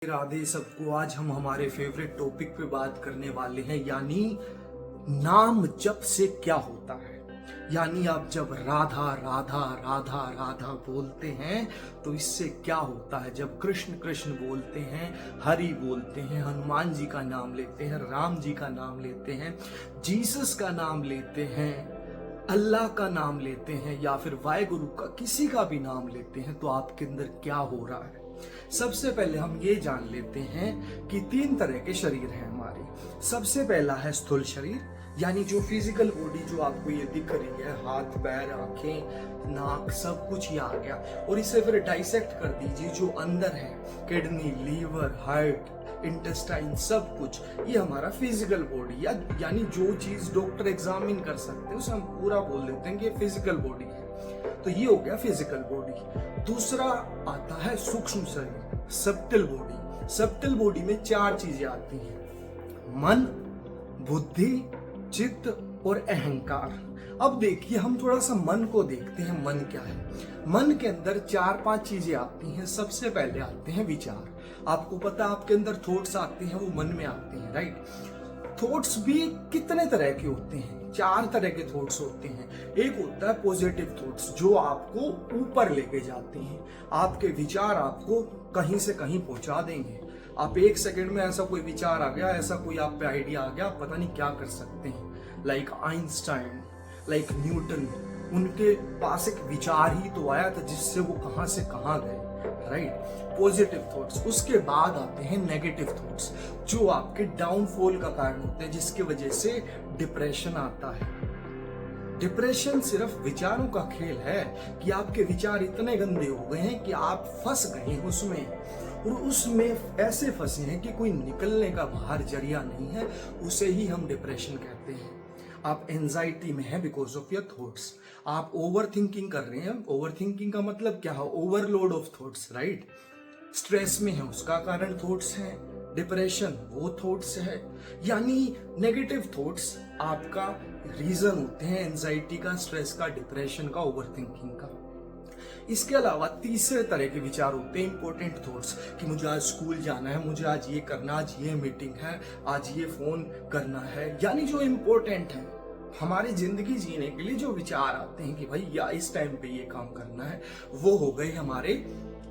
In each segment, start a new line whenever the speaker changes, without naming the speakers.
राधे सबको। आज हम हमारे फेवरेट टॉपिक पे बात करने वाले हैं, यानी नाम जप से क्या होता है। यानी आप जब राधा राधा राधा राधा बोलते हैं तो इससे क्या होता है। जब कृष्ण कृष्ण बोलते हैं, हरि बोलते हैं, हनुमान जी का नाम लेते हैं, राम जी का नाम लेते हैं, जीसस का नाम लेते हैं, अल्लाह का नाम लेते हैं या फिर वाहेगुरु का किसी का भी नाम लेते हैं, तो आपके अंदर क्या हो रहा है। सबसे पहले हम ये जान लेते हैं कि 3 तरह के शरीर हैं हमारे। सबसे पहला है स्थूल शरीर, यानी जो फिजिकल बॉडी जो आपको ये दिख रही है, हाथ पैर आंखें नाक सब कुछ ये आ गया। और इसे फिर डाइसेक्ट कर दीजिए, जो अंदर है किडनी लीवर हार्ट इंटेस्टाइन सब कुछ, ये हमारा फिजिकल बॉडी यानी जो चीज डॉक्टर एग्जामिन कर सकते हैं उसे हम पूरा बोल देते हैं कि ये फिजिकल बॉडी है। तो ये हो गया फिजिकल बॉडी। दूसरा आता है सूक्ष्म शरीर, सब्टिल बॉडी। सब्टिल बॉडी में 4 चीजें आती हैं, मन, बुद्धि, चित्त और अहंकार। अब देखिए हम थोड़ा सा मन को देखते हैं, मन क्या है। मन के अंदर 4-5 चीजें आती हैं। सबसे पहले आते हैं विचार। आपको पता है आपके अंदर थॉट्स आते हैं, वो मन में आते हैं, राइट। थॉट्स भी कितने तरह के होते हैं, 4 तरह के थॉट्स होते हैं। एक होता है पॉजिटिव थॉट्स, जो आपको ऊपर लेके जाते हैं। आपके विचार आपको कहीं से कहीं पहुंचा देंगे। आप 1 सेकंड में ऐसा कोई विचार आ गया, ऐसा कोई आप पे आइडिया आ गया, आप पता नहीं क्या कर सकते हैं। लाइक आइंस्टाइन, लाइक न्यूटन, उनके पास एक विचार ही तो आया था जिससे वो कहां से कहां गए, राइट। Positive thoughts. उसके बाद आते हैं नेगेटिव थॉट्स, जो आपके डाउनफॉल का कारण होते हैं, जिसकी वजह से डिप्रेशन आता है। डिप्रेशन सिर्फ विचारों का खेल है कि आपके विचार इतने गंदे हो गए हैं कि आप फंस गए हैं उसमें, और उसमें ऐसे फंसे हैं कि कोई निकलने का बाहर जरिया नहीं है। उसे ही हम डिप्रेशन कहते हैं। आप एंजाइटी में है बिकॉज ऑफ योर थॉट्स। आप ओवर थिंकिंग कर रहे हैं। ओवर थिंकिंग का मतलब क्या है, overload of thoughts, right. Stress में है, उसका कारण थॉट्स है। डिप्रेशन वो थॉट्स है। यानी नेगेटिव थॉट्स आपका रीजन होते हैं एंजाइटी का, स्ट्रेस का, डिप्रेशन का, ओवर थिंकिंग का। इसके अलावा तीसरे तरह के विचार होते हैं इंपॉर्टेंट थॉट्स, कि मुझे आज स्कूल जाना है, मुझे आज ये करना, आज ये मीटिंग है, आज ये फोन करना है। यानी जो इंपॉर्टेंट है हमारी जिंदगी जीने के लिए, जो विचार आते हैं कि भाई या इस टाइम पे ये काम करना है, वो हो गए हमारे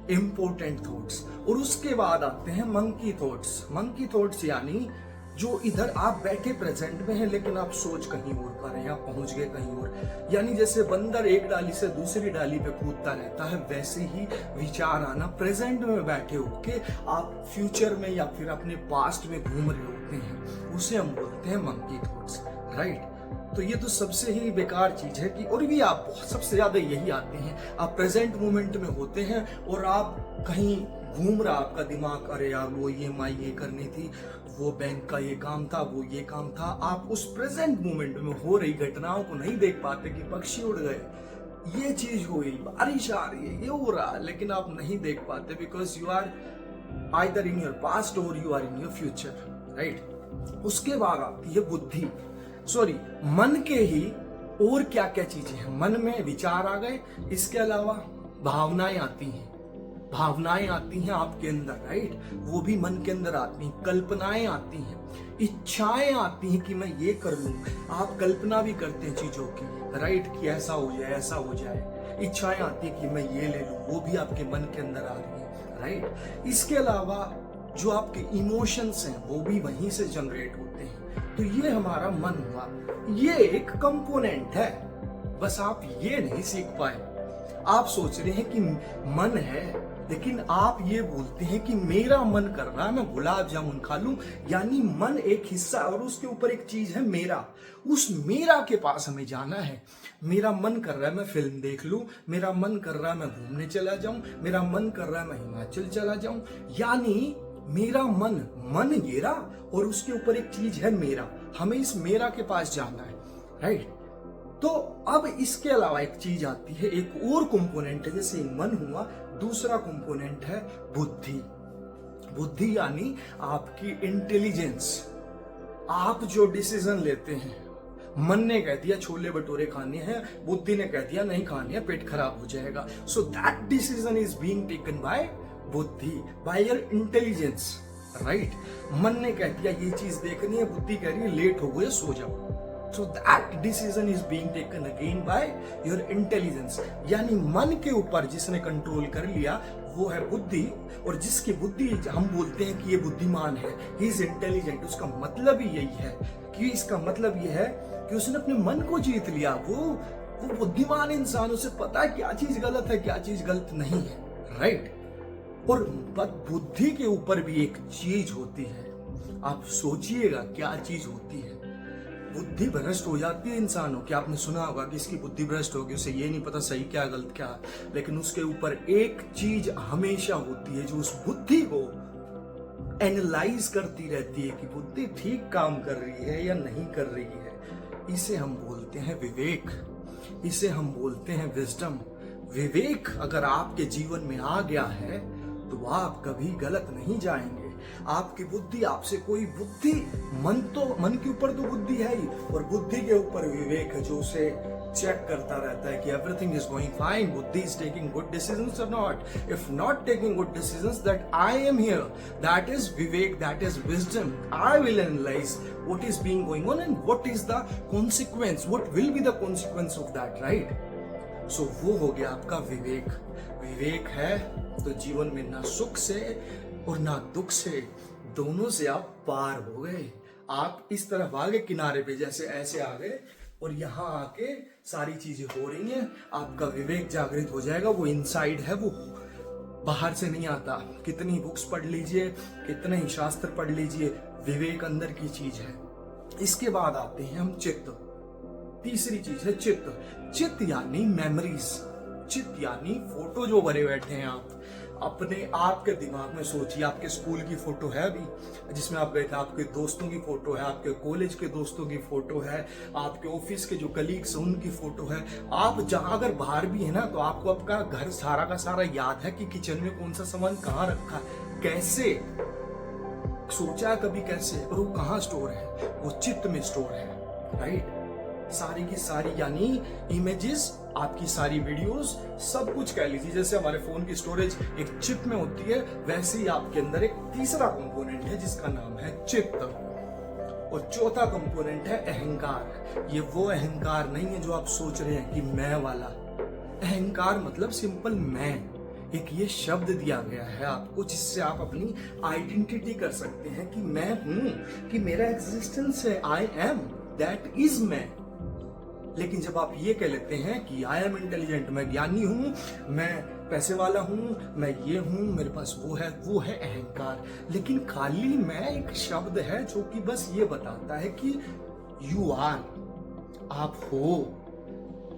इंपॉर्टेंट थॉट्स। और उसके बाद आते हैं मंकी थॉट्स। मंकी थॉट्स यानी जो इधर आप बैठे प्रेजेंट में हैं, लेकिन आप सोच कहीं और कर रहे हैं, आप पहुंच गए कहीं और। यानी जैसे बंदर एक डाली से दूसरी डाली पे कूदता रहता है, वैसे ही विचार आना। प्रेजेंट में बैठे होके आप फ्यूचर में या फिर अपने पास्ट में घूम रहे होते हैं, उसे हम बोलते हैं मंकी थॉट्स, राइट। तो ये तो सबसे ही बेकार चीज है कि, और भी आप सबसे ज्यादा यही आते हैं। आप प्रेजेंट मोमेंट में होते हैं और आप कहीं घूम रहा आपका दिमाग, अरे यार वो EMI ये करनी थी, वो बैंक का ये काम था, वो ये काम था। आप उस प्रेजेंट मोमेंट में हो रही घटनाओं को नहीं देख पाते कि पक्षी उड़ गए, ये चीज हुई, बारिश आ रही है, ये हो रहा, लेकिन आप नहीं देख पाते because you are either in your past और you are in your future, right. उसके बाद आती है बुद्धि, सॉरी मन के ही और क्या क्या चीजें हैं। मन में विचार आ गए, इसके अलावा भावनाएं आती हैं। भावनाएं आती हैं आपके अंदर, राइट, वो भी मन के अंदर आती हैं। कल्पनाएं आती हैं, इच्छाएं आती हैं कि मैं ये कर लूं। आप कल्पना भी करते हैं चीजों की, राइट, कि ऐसा हो जाए, ऐसा हो जाए। इच्छाएं आती हैं कि मैं ये ले लूं, वो भी आपके मन के अंदर आ रही है, राइट। इसके अलावा जो आपके इमोशंस हैं वो भी वहीं से जनरेट होते हैं। तो ये हमारा मन हुआ, ये एक कंपोनेंट है, बस आप ये नहीं सीख पाए। आप सोच रहे हैं कि मन है, लेकिन आप ये बोलते हैं कि मेरा मन कर रहा है मैं गुलाब जामुन खा लूं। यानी मन एक हिस्सा और उसके ऊपर एक चीज है मेरा। उस मेरा के पास हमें जाना है। मेरा मन कर रहा है मैं फिल्म देख लूं, मेरा मन कर रहा है मैं घूमने चला जाऊं, मेरा मन कर रहा है मैं हिमाचल चला जाऊं। यानी मेरा मन मेरा और उसके ऊपर एक चीज है मेरा, हमें इस मेरा के पास जाना है, राइट। तो अब इसके अलावा एक चीज आती है, एक और कंपोनेंट है। जैसे मन हुआ, दूसरा कंपोनेंट है बुद्धि। बुद्धि यानी आपकी इंटेलिजेंस। आप जो डिसीजन लेते हैं, मन ने कह दिया छोले भटूरे खाने हैं, बुद्धि ने कह दिया नहीं खाने हैं, पेट खराब हो जाएगा। So that decision is being taken by बुद्धि, बाय योर इंटेलिजेंस, राइट। मन ने कह दिया ये चीज देखनी है, बुद्धि कह रही है लेट हो गए सो जाओ। So that decision is being taken again by your intelligence, यानी मन के ऊपर जिसने कंट्रोल कर लिया वो है बुद्धि। और जिसकी बुद्धि हम बोलते हैं कि ये बुद्धिमान है, he is intelligent, उसका मतलब ही यही है कि इसका मतलब ये है कि उसने अपने मन को जीत लिया। वो बुद्धिमान इंसान, उसे पता है क्या चीज गलत है क्या चीज गलत नहीं है, राइट। और बुद्धि के ऊपर भी एक चीज होती है, आप सोचिएगा क्या चीज होती है। बुद्धि भ्रष्ट हो जाती है इंसानों की, आपने सुना होगा कि इसकी बुद्धि भ्रष्ट होगी, उसे ये नहीं पता सही क्या गलत क्या, लेकिन उसके ऊपर एक चीज हमेशा होती है जो उस बुद्धि को एनालाइज करती रहती है कि बुद्धि ठीक काम कर रही है या नहीं कर रही है। इसे हम बोलते हैं विवेक, इसे हम बोलते हैं विजडम। विवेक अगर आपके जीवन में आ गया है तो आप कभी गलत नहीं जाएंगे। आपकी बुद्धि, आपसे कोई बुद्धि, मन के ऊपर तो बुद्धि है ही, और बुद्धि के ऊपर विवेक है जो उसे चेक करता रहता है कि everything is going fine, buddhi is taking good decisions और not. If not taking good decisions, that I am here, that is vivek, that is wisdom. I will analyze what is being going on and what is the consequence, what will be the consequence of that, right. So वो हो गया आपका विवेक। विवेक है तो जीवन में ना सुख से और ना दुख से, दोनों से आप पार हो गए। आप इस तरफ आ गए किनारे पे, जैसे ऐसे आ गए और यहाँ आके सारी चीजें हो रही हैं। आपका विवेक जागृत हो जाएगा। वो इनसाइड है, वो बाहर से नहीं आता। कितनी बुक्स पढ़ लीजिए, कितने ही शास्त्र पढ़ लीजिए, विवेक अंदर की चीज है। इसके बाद आते हैं हम चित्त। तीसरी चीज है चित्त। चित्त यानी मेमोरीज, चित्त यानी फोटो जो भरे बैठे हैं आप अपने आपके दिमाग में। सोचिए आपके स्कूल की फोटो है अभी जिसमें आप गए थे, आपके दोस्तों की फोटो है, आपके कॉलेज के दोस्तों की फोटो है, आपके ऑफिस के जो कलीग्स हैं उनकी फोटो है। आप जहां अगर बाहर भी है ना तो आपको आपका घर सारा का सारा याद है कि किचन में कौन सा सामान कहाँ रखा है, कैसे सोचा कभी कैसे, और वो कहाँ स्टोर है, वो चित्त में स्टोर है, राइट। सारी की सारी यानी इमेजेस, आपकी सारी वीडियोस, सब कुछ कह लीजिए। जैसे हमारे फोन की स्टोरेज एक चिप में होती है, वैसे ही आपके अंदर एक तीसरा कंपोनेंट है जिसका नाम है चित्त। और चौथा कंपोनेंट है अहंकार। ये वो अहंकार नहीं है जो आप सोच रहे हैं कि मैं वाला। अहंकार मतलब सिंपल मैं। एक ये शब्द दिया गया है आपको जिससे आप अपनी आइडेंटिटी कर सकते हैं कि मैं हूं, कि मेरा एग्जिस्टेंस है, आई एम, दैट इज मैं। लेकिन जब आप ये कह लेते हैं कि आई एम इंटेलिजेंट, मैं ज्ञानी हूं, मैं पैसे वाला हूं, मैं ये हूं, मेरे पास वो है अहंकार। लेकिन खाली मैं एक शब्द है जो कि बस ये बताता है कि यू आर, आप हो,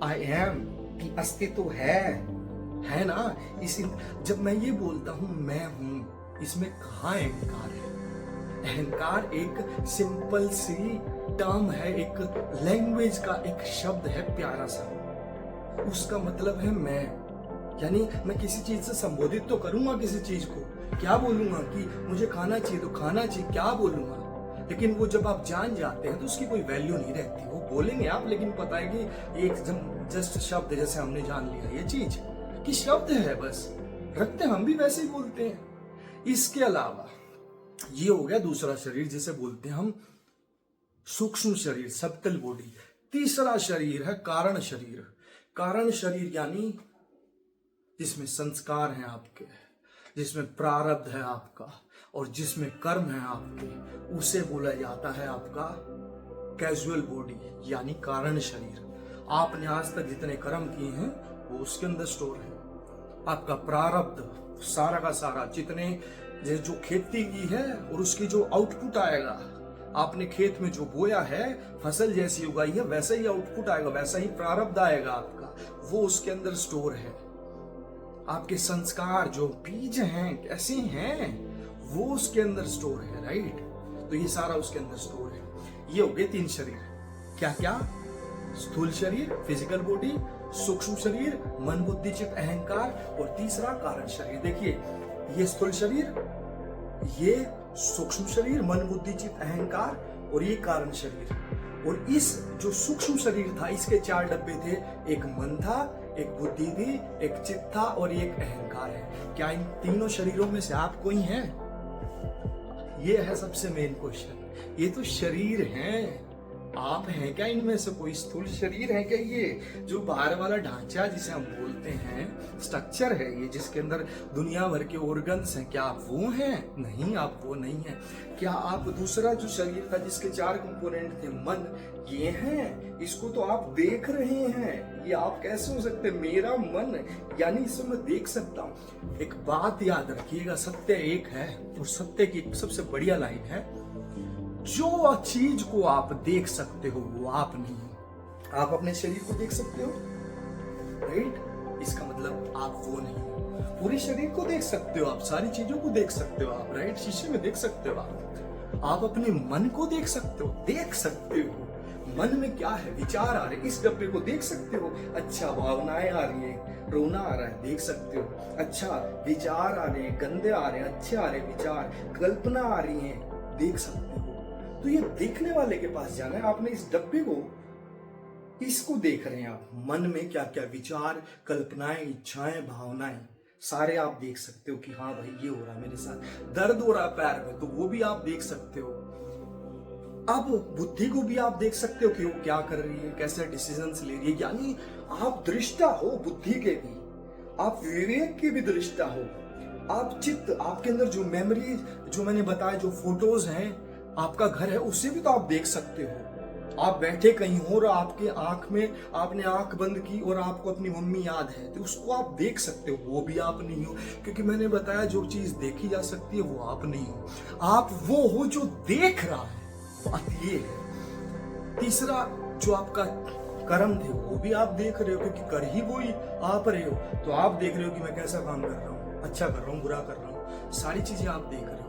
आई एम की अस्तित्व है ना। इसी जब मैं ये बोलता हूं मैं हूं, इसमें कहाँ अहंकार है? अहंकार एक सिंपल सी टर्म है, एक लैंग्वेज का एक शब्द है प्यारा सा, उसका मतलब है मैं। यानी मैं किसी चीज से संबोधित तो करूंगा किसी चीज को, क्या बोलूंगा कि मुझे खाना चाहिए तो खाना चाहिए, क्या बोलूंगा। लेकिन वो जब आप जान जाते हैं तो उसकी कोई वैल्यू नहीं रहती। वो बोलेंगे आप, लेकिन पता है कि एक जस्ट शब्द, जैसे हमने जान लिया ये चीज कि शब्द है, बस रखते हम भी वैसे ही बोलते हैं। इसके अलावा ये हो गया दूसरा शरीर जिसे बोलते हैं हम सूक्ष्म शरीर, सब्टल बॉडी। तीसरा शरीर है कारण शरीर। कारण शरीर यानी जिसमें संस्कार हैं आपके, जिसमें प्रारब्ध है आपका और जिसमें कर्म है आपके, उसे बोला जाता है आपका कैजुअल बॉडी यानी कारण शरीर। आपने आज तक जितने कर्म किए हैं वो उसके अंदर स्टोर है। आपका प्रारब्ध सारा का सारा, जितने जो खेती की है और उसकी जो आउटपुट आएगा, आपने खेत में जो बोया है, फसल जैसी उगाई है, वैसा ही आउटपुट आएगा, वैसा ही प्रारब्ध आएगा आपका, वो उसके अंदर स्टोर है। आपके संस्कार जो बीज हैं कैसे हैं वो उसके अंदर स्टोर है, राइट। तो ये सारा उसके अंदर स्टोर है। ये हो गए 3 शरीर। क्या क्या? स्थूल शरीर, फिजिकल बॉडी, सूक्ष्म शरीर, मन बुद्धि चित्त अहंकार, और तीसरा कारण शरीर। देखिए ये स्थूल शरीर, ये सूक्ष्म शरीर, मन बुद्धि चित्त अहंकार, और ये कारण शरीर। और इस जो सूक्ष्म शरीर था इसके 4 डब्बे थे। एक मन था, एक बुद्धि थी, एक चित्त था और एक अहंकार है। क्या इन तीनों शरीरों में से आप कोई हैं? ये है सबसे मेन क्वेश्चन। ये तो शरीर हैं, आप हैं क्या इनमें से कोई? स्थूल शरीर है क्या ये? जो बाहर वाला ढांचा जिसे हम बोलते हैं, स्ट्रक्चर है ये, जिसके अंदर दुनिया भर के ऑर्गन्स हैं, क्या आप वो हैं? नहीं, आप वो नहीं हैं। क्या आप दूसरा जो शरीर था जिसके 4 कंपोनेंट थे, मन, ये हैं? इसको तो आप देख रहे हैं, ये आप कैसे हो सकते? मेरा मन, यानी इसे मैं देख सकता हूं। एक बात याद रखिएगा, सत्य एक है और सत्य की सबसे बढ़िया लाइन है, जो चीज को आप देख सकते हो वो आप नहीं हो। आप अपने शरीर को देख सकते हो, राइट? इसका मतलब आप वो नहीं हो। पूरे शरीर को देख सकते हो आप, सारी चीजों को देख सकते हो आप, राइट? शीशे में देख सकते हो आप अपने मन को देख सकते हो, देख सकते हो मन में क्या है, विचार आ रहे, इस डब्बे को देख सकते हो। अच्छा, भावनाएं आ रही है, रोना आ रहा है, देख सकते हो। अच्छा, विचार आ रहे हैं, गंदे आ रहे हैं, अच्छे आ रहे हैं विचार, कल्पना आ रही है, देख सकते हो। तो ये देखने वाले के पास जाना है। आपने इस डब्बे को, इसको देख रहे हैं आप, मन में क्या क्या विचार, कल्पनाएं, इच्छाएं, भावनाएं, सारे आप देख सकते हो कि हाँ भाई ये हो रहा है मेरे साथ, दर्द हो रहा है पैर में, तो वो भी आप देख सकते हो। अब बुद्धि को भी आप देख सकते हो कि वो क्या कर रही है, कैसे डिसीजंस ले रही है। यानी आप दृष्टा हो बुद्धि के भी, आप विवेक के भी दृष्टा हो। आप चित्त, आपके अंदर जो मेमोरी, जो मैंने बताया, जो फोटोज हैं, आपका घर है, उसे भी तो आप देख सकते हो। आप बैठे कहीं हो और आपके आंख में, आपने आंख बंद की और आपको अपनी मम्मी याद है, तो उसको आप देख सकते हो, वो भी आप नहीं हो। क्योंकि मैंने बताया जो चीज देखी जा सकती है वो आप नहीं हो, आप वो हो जो देख रहा है। बात ये है। तीसरा, जो आपका कर्म थे वो भी आप देख रहे हो, क्योंकि कर ही वो ही आप रहे हो। तो आप देख रहे हो कि मैं कैसा काम कर रहा हूँ, अच्छा कर रहा हूँ, बुरा कर रहा हूँ, सारी चीजें आप देख रहे हो।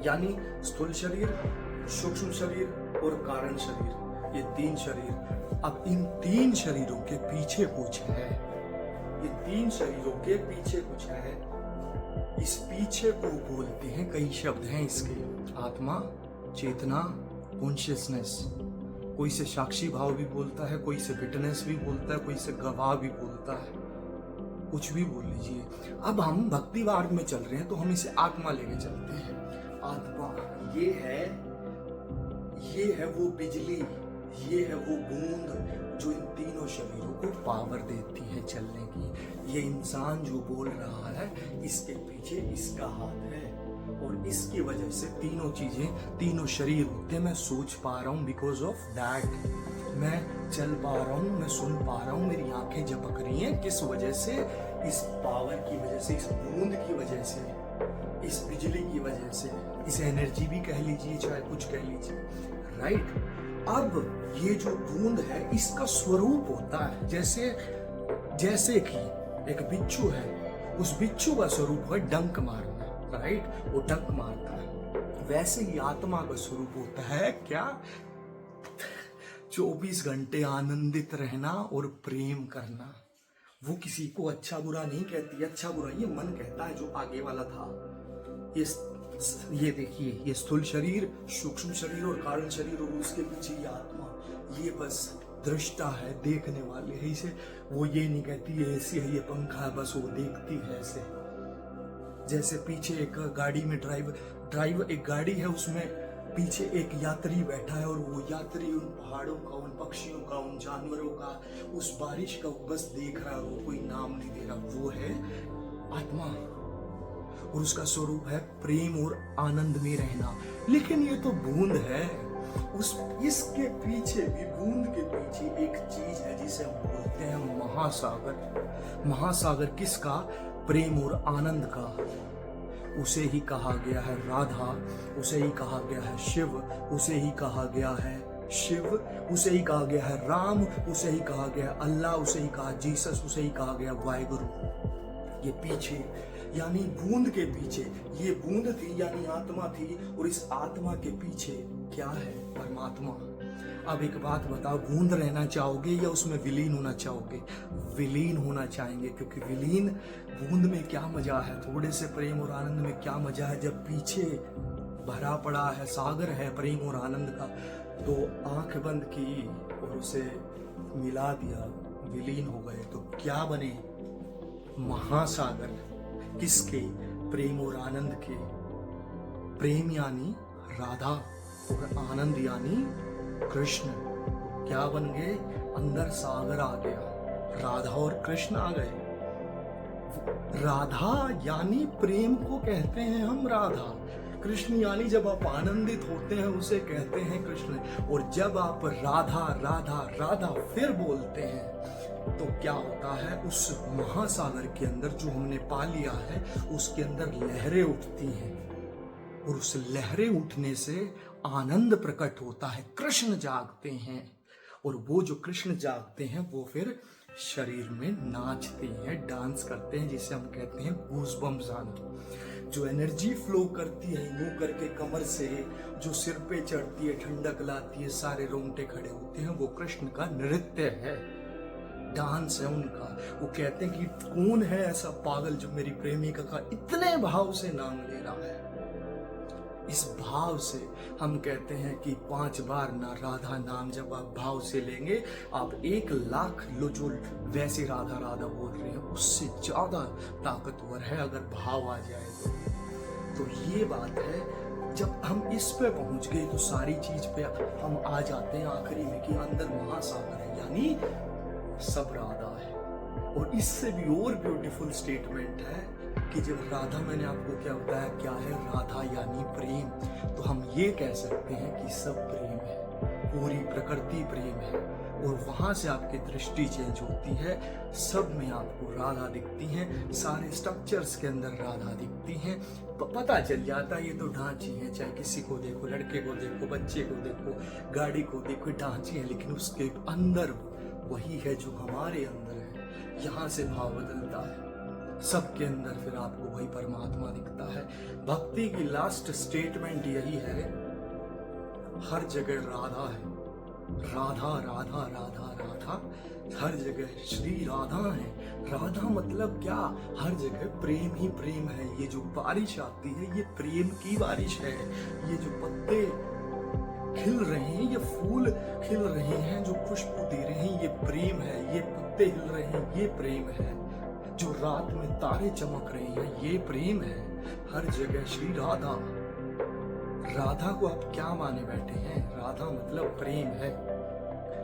यानी स्थूल शरीर, सूक्ष्म शरीर और कारण शरीर, ये 3 शरीर। अब इन 3 शरीरों के पीछे कुछ है, ये 3 शरीरों के पीछे कुछ है। इस पीछे को बोलते हैं, कई शब्द हैं इसके, आत्मा, चेतना, कॉन्शियसनेस। कोई से साक्षी भाव भी बोलता है, कोई से विटनेस भी बोलता है, कोई से गवाह भी बोलता है, कुछ भी बोल लीजिए। अब हम भक्ति मार्ग में चल रहे हैं तो हम इसे आत्मा लेके चलते हैं। आत्मा ये है वो बिजली, ये है वो बूंद जो इन तीनों शरीरों को पावर देती है चलने की। ये इंसान जो बोल रहा है, इसके पीछे इसका हाथ है और इसकी वजह से तीनों चीजें, तीनों शरीर होते हैं। मैं सोच पा रहा हूँ, बिकॉज ऑफ दैट मैं चल पा रहा हूँ, मैं सुन पा रहा हूँ, मेरी आंखें झपक रही हैं। किस वजह से? इस पावर की वजह से, इस बूंद की वजह से, इस बिजली की वजह से, इस एनर्जी भी कह लीजिए, चाहे कुछ कह लीजिए, राइट? अब ये जो बूंद है, इसका स्वरूप होता है जैसे कि एक बिच्छू है, उस बिच्छू का स्वरूप है डंक मारना, राइट? वो डंक मारता है। वैसे ही आत्मा का स्वरूप होता है क्या? 24 घंटे आनंदित रहना और प्रेम करना। वो किसी को अच्छा बुरा नहीं कहती, अच्छा बुरा ये मन कहता है, जो आगे वाला था। ये देखिए, ये स्थूल शरीर, सूक्ष्म शरीर और कारण शरीर, और उसके पीछे ये आत्मा, ये बस दृष्टा है, देखने वाले है। इसे वो ये नहीं कहती है ऐसी है, ये पंखा है, बस वो देखती है ऐसे। जैसे पीछे एक गाड़ी में ड्राइव एक गाड़ी है, उसमें पीछे एक यात्री बैठा है और वो यात्री उन पहाड़ों का, उन पक्षियों का, उन जानवरों का, उस बारिश का बस देख रहा है, वो कोई नाम नहीं दे रहा। वो है आत्मा और उसका स्वरूप है प्रेम और आनंद में रहना। लेकिन ये तो बूंद है, इसके पीछे भी, बूंद के पीछे एक चीज है जिसे हम बोलते हैं महासागर। महासागर किसका? प्रेम और आनंद का। उसे ही कहा गया है राधा, उसे ही कहा गया है शिव, उसे ही कहा गया है शिव, उसे ही कहा गया है राम, उसे ही कहा गया है अल्लाह, उसे ही कहा जीसस, उसे ही कहा गया वाहिगुरु। ये पीछे, यानी बूंद के पीछे, ये बूंद थी यानी आत्मा थी, और इस आत्मा के पीछे क्या है? परमात्मा। अब एक बात बताओ, बूंद रहना चाहोगे या उसमें विलीन होना चाहोगे? विलीन होना चाहेंगे, क्योंकि विलीन, बूंद में क्या मजा है, थोड़े से प्रेम और आनंद में क्या मजा है। जब पीछे भरा पड़ा है, सागर है प्रेम और आनंद का, तो आंख बंद की और उसे मिला दिया, विलीन हो गए तो क्या बने? महासागर। किसके? प्रेम और आनंद के। प्रेम यानी राधा और आनंद यानी कृष्ण। क्या बन गए? अंदर सागर आ गया, राधा और कृष्ण आ गए। राधा यानी प्रेम को कहते हैं हम राधा। कृष्ण यानी जब आप आनंदित होते हैं उसे कहते हैं कृष्ण। और जब आप राधा राधा राधा फिर बोलते हैं तो क्या होता है? उस महासागर के अंदर जो हमने पा लिया है उसके अंदर लहरें उठती हैं, और उस लहरें उठने से आनंद प्रकट होता है, कृष्ण जागते हैं। और वो जो कृष्ण जागते हैं वो फिर शरीर में नाचते हैं, डांस करते हैं, जिसे हम कहते हैं गूज़बम्प्स आना। जो एनर्जी फ्लो करती है यूं करके कमर से, जो सिर पे चढ़ती है, ठंडक लाती है, सारे रोंगटे खड़े होते हैं, वो कृष्ण का नृत्य है, डांस है उनका। वो कहते हैं कि कौन है ऐसा पागल जो मेरी प्रेमिका का इतने भाव से नाम ले रहा है। इस भाव से हम कहते हैं कि 5 बार ना राधा नाम जब आप भाव से लेंगे, आप 1,00,000 लो जो वैसे राधा राधा बोल रहे हैं उससे ज्यादा ताकतवर है अगर भाव आ जाए तो ये बात है। जब हम इस पे पहुंच गए तो सारी चीज पे हम आ जाते हैं आखिरी में कि अंदर महासागर है, यानी सब राधा है। और इससे भी और ब्यूटीफुल स्टेटमेंट है कि जब राधा, मैंने आपको क्या बताया क्या है राधा यानी प्रेम, तो हम ये कह सकते हैं कि सब प्रेम है, पूरी प्रकृति प्रेम है। और वहां से आपकी दृष्टि चेंज होती है, सब में आपको राधा दिखती हैं, सारे स्ट्रक्चर्स के अंदर राधा दिखती हैं। पता चल जाता है ये तो ढांची है, चाहे किसी को देखो, लड़के को देखो, बच्चे को देखो, गाड़ी को देखो, ढांची है, लेकिन उसके अंदर वही है जो हमारे अंदर है। यहाँ से भाव बदलता है, सबके अंदर फिर आपको वही परमात्मा दिखता है। भक्ति की लास्ट स्टेटमेंट यही है, हर जगह राधा है, राधा राधा राधा राधा, हर जगह श्री राधा है। राधा मतलब क्या? हर जगह प्रेम ही प्रेम है। ये जो बारिश आती है ये प्रेम की बारिश है, ये जो पत्ते खिल रहे हैं, ये फूल खिल रहे हैं, जो खुशबू दे रहे हैं, ये प्रेम है। ये पत्ते हिल रहे हैं, ये प्रेम है। जो रात में तारे चमक रहे हैं, ये प्रेम है। हर जगह श्री राधा। राधा को आप क्या माने बैठे हैं? राधा मतलब प्रेम है,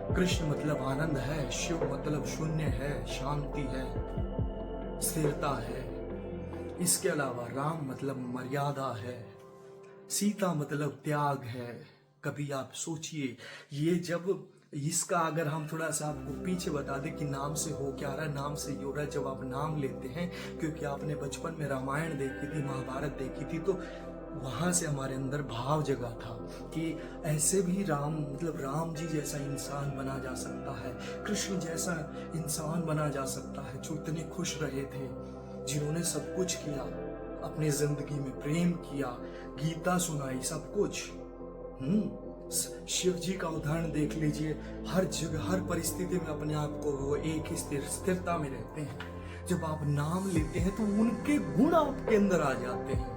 कृष्ण मतलब आनंद है, शिव मतलब शून्य है, शांति है, स्थिरता है। इसके अलावा राम मतलब मर्यादा है, सीता मतलब त्याग है। कभी आप सोचिए, ये जब इसका अगर हम थोड़ा सा आपको पीछे बता दें कि नाम से हो क्या रहा है, नाम से ये हो रहा है। जब आप नाम लेते हैं, क्योंकि आपने बचपन में रामायण देखी थी, महाभारत देखी थी, तो वहां से हमारे अंदर भाव जगा था कि ऐसे भी राम मतलब राम जी जैसा इंसान बना जा सकता है, कृष्ण जैसा इंसान बना जा सकता है, जो इतने खुश रहे थे, जिन्होंने सब कुछ किया, अपनी जिंदगी में प्रेम किया, गीता सुनाई, सब कुछ। शिव जी का उदाहरण देख लीजिए, हर जगह हर परिस्थिति में अपने आप को वो एक ही स्थिरता में रहते हैं। जब आप नाम लेते हैं तो उनके गुण आपके अंदर आ जाते हैं।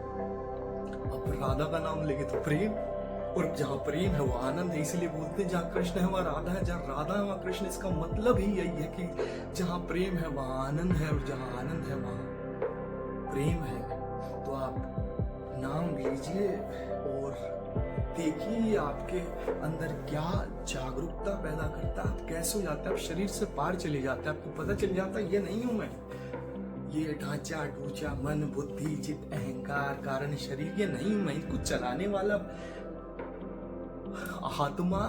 अब राधा का नाम लेंगे तो प्रेम, और जहाँ प्रेम है वो आनंद है। इसलिए बोलते हैं जहाँ कृष्ण है वहाँ राधा है, जहाँ राधा है वहाँ कृष्ण। इसका मतलब ही यही है कि जहाँ प्रेम है वहाँ आनंद है, और जहाँ आनंद है वहाँ प्रेम है। तो आप नाम लीजिए और देखिए आपके अंदर क्या जागरूकता पैदा करता है, आप कैसे हो जाता है, आप शरीर से पार चले जाते हैं, आपको पता चल जाता है ये नहीं हूं मैं, ये ढांचा ढूंचा मन बुद्धि चित्त अहंकार कारण शरीर, ये नहीं मैं, इनको चलाने वाला आत्मा,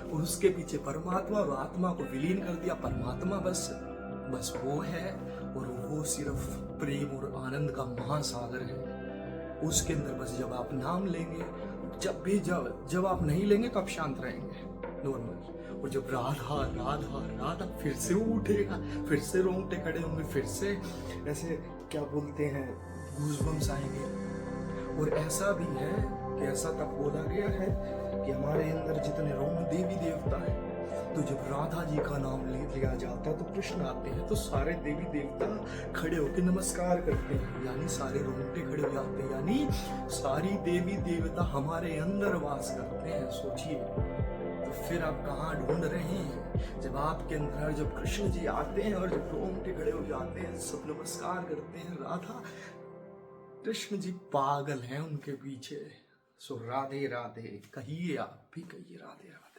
और उसके पीछे परमात्मा, और आत्मा को विलीन कर दिया परमात्मा, बस वो है। और वो सिर्फ प्रेम और आनंद का महासागर है। उसके अंदर बस जब आप नाम लेंगे, जब आप नहीं लेंगे तो आप शांत रहेंगे नॉर्मल, और जब राधा राधा राधा फिर से वो उठेगा, फिर से रोंगटे खड़े होंगे, फिर से ऐसे क्या बोलते हैं गूज़बम्प्स आएंगे। और ऐसा भी है कि ऐसा तब बोला गया है कि हमारे अंदर जितने रोम देवी देवता है, तो जब राधा जी का नाम लिया जाता है तो कृष्ण आते हैं, तो सारे देवी देवता खड़े होकर नमस्कार करते हैं, यानी सारे रोंगटे खड़े हो जाते हैं, यानी सारी देवी देवता हमारे अंदर वास करते हैं। सोचिए तो फिर आप कहाँ ढूंढ रहे हैं? जब आपके अंदर जब कृष्ण जी आते हैं और जब रोंगटे खड़े हो जाते हैं, सब नमस्कार करते हैं, राधा कृष्ण जी पागल हैं उनके पीछे। सो राधे राधे, कहिए, आप भी कहिए राधे राधे।